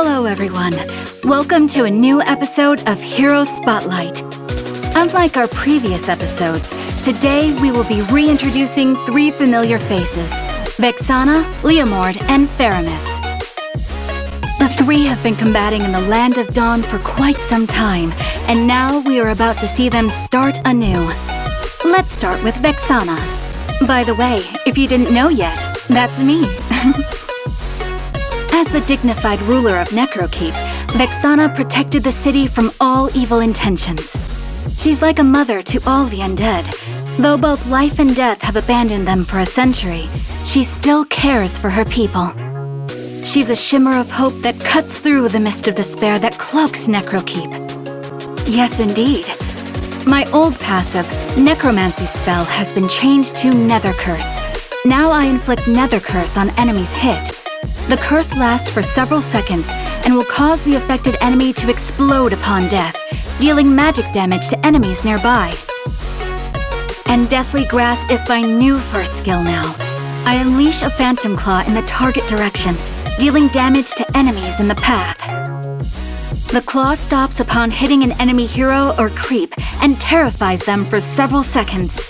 Hello everyone, welcome to a new episode of Hero Spotlight. Unlike our previous episodes, today we will be reintroducing three familiar faces, Fixaana, Weliumovord, and Faramis. The three have been combating in the Land of Dawn for quite some time, and now we are about to see them start anew. Let's start with Fixaana. By the way, if you didn't know yet, that's me. As the dignified ruler of Necrokeep, Fixaana protected the city from all evil intentions. She's like a mother to all the undead. Though both life and death have abandoned them for a century, she still cares for her people. She's a shimmer of hope that cuts through the mist of despair that cloaks Necrokeep. Yes, indeed. My old passive, Necromancy spell, has been changed to Nether Curse. Now I inflict Nether Curse on enemies hit. The curse lasts for several seconds and will cause the affected enemy to explode upon death, dealing magic damage to enemies nearby. And Deathly Grasp is my new first skill now. I unleash a Phantom Claw in the target direction, dealing damage to enemies in the path. The claw stops upon hitting an enemy hero or creep and terrifies them for several seconds.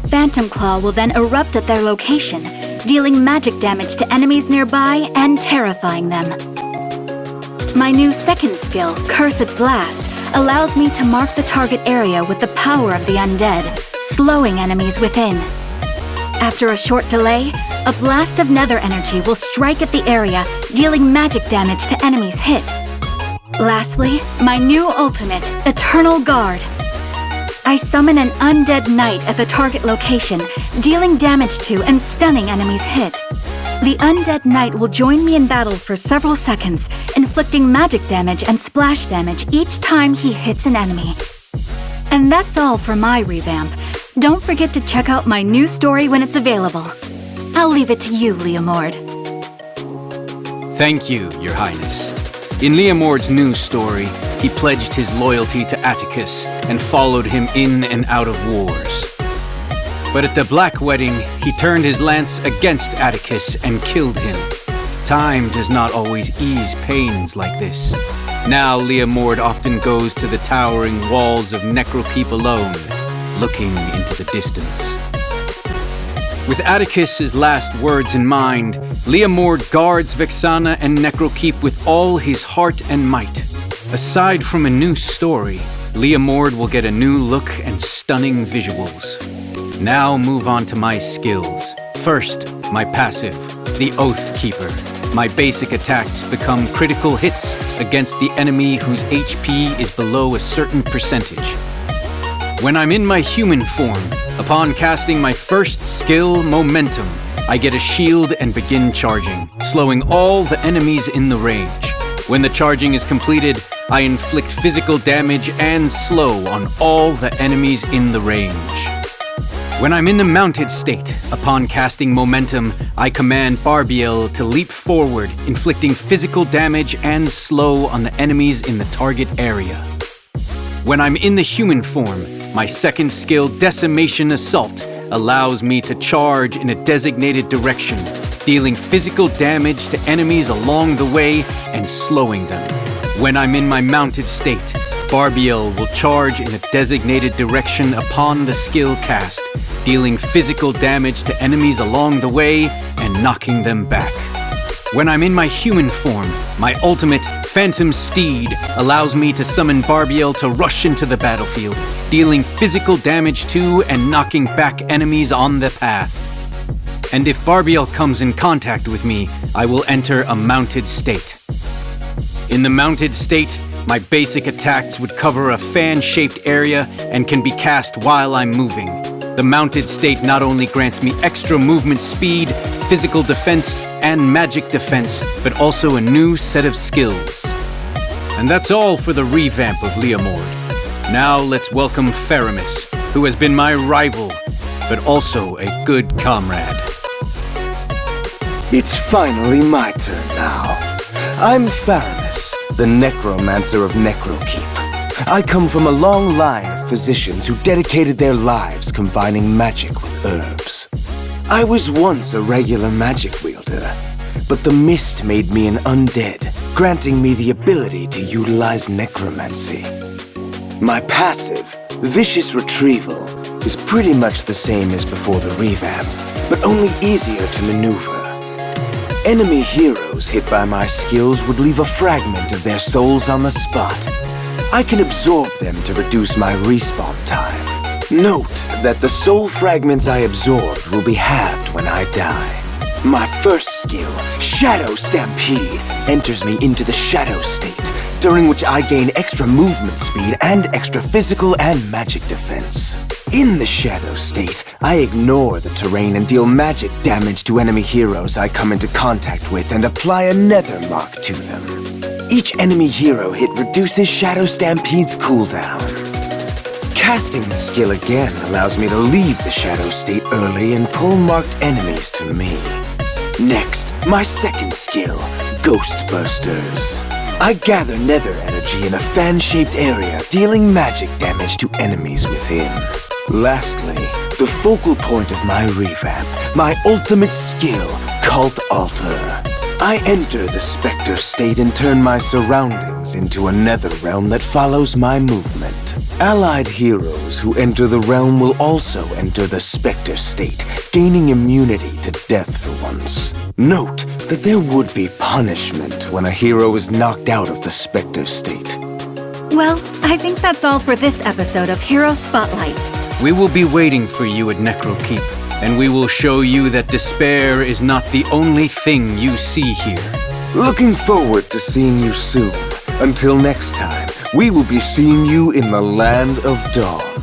Phantom Claw will then erupt at their location, dealing magic damage to enemies nearby and terrifying them. My new second skill, Cursed Blast, allows me to mark the target area with the power of the undead, slowing enemies within. After a short delay, a blast of nether energy will strike at the area, dealing magic damage to enemies hit. Lastly, my new ultimate, Eternal Guard. I summon an undead knight at the target location, dealing damage to and stunning enemies hit. The undead knight will join me in battle for several seconds, inflicting magic damage and splash damage each time he hits an enemy. And that's all for my revamp. Don't forget to check out my new story when it's available. I'll leave it to you, Weliumovord. Thank you, Your Highness. In Weliumovord's new story, he pledged his loyalty to Atticus and followed him in and out of wars. But at the Black Wedding, he turned his lance against Atticus and killed him. Time does not always ease pains like this. Now Weliumovord often goes to the towering walls of Necrokeep alone, looking into the distance. With Atticus's last words in mind, Weliumovord guards Fixaana and Necrokeep with all his heart and might. Aside from a new story, Weliumovord will get a new look and stunning visuals. Now move on to my skills. First, my passive, the Oath Keeper. My basic attacks become critical hits against the enemy whose HP is below a certain percentage. When I'm in my human form, upon casting my first skill, Momentum, I get a shield and begin charging, slowing all the enemies in the range. When the charging is completed, I inflict physical damage and slow on all the enemies in the range. When I'm in the mounted state, upon casting Momentum, I command Barbiel to leap forward, inflicting physical damage and slow on the enemies in the target area. When I'm in the human form, my second skill, Decimation Assault, allows me to charge in a designated direction, dealing physical damage to enemies along the way and slowing them. When I'm in my mounted state, Barbiel will charge in a designated direction upon the skill cast, dealing physical damage to enemies along the way and knocking them back. When I'm in my human form, my ultimate, Phantom Steed, allows me to summon Barbiel to rush into the battlefield, dealing physical damage to and knocking back enemies on the path. And if Barbiel comes in contact with me, I will enter a mounted state. In the mounted state, my basic attacks would cover a fan-shaped area and can be cast while I'm moving. The mounted state not only grants me extra movement speed, physical defense, and magic defense, but also a new set of skills. And that's all for the revamp of Weliumovord. Now let's welcome Faramis, who has been my rival, but also a good comrade. It's finally my turn now. I'm Faramis, the necromancer of Necrokeep. I come from a long line of physicians who dedicated their lives combining magic with herbs. I was once a regular magic wielder, but the mist made me an undead, granting me the ability to utilize necromancy. My passive, Vicious Retrieval, is pretty much the same as before the revamp, but only easier to maneuver. Enemy heroes hit by my skills would leave a fragment of their souls on the spot. I can absorb them to reduce my respawn time. Note that the soul fragments I absorbed will be halved when I die. My first skill, Shadow Stampede, enters me into the shadow state, during which I gain extra movement speed and extra physical and magic defense. In the shadow state, I ignore the terrain and deal magic damage to enemy heroes I come into contact with and apply a nether mark to them. Each enemy hero hit reduces Shadow Stampede's cooldown. Casting the skill again allows me to leave the shadow state early and pull marked enemies to me. Next, my second skill, Ghost Bursters. I gather nether energy in a fan-shaped area, dealing magic damage to enemies within. Lastly, the focal point of my revamp, my ultimate skill, Cult Altar. I enter the Spectre state and turn my surroundings into a nether realm that follows my movement. Allied heroes who enter the realm will also enter the Spectre state, gaining immunity to death for once. Note that there would be punishment when a hero is knocked out of the Spectre state. Well, I think that's all for this episode of Hero Spotlight. We will be waiting for you at Necrokeep, and we will show you that despair is not the only thing you see here. Looking forward to seeing you soon. Until next time, we will be seeing you in the Land of Dawn.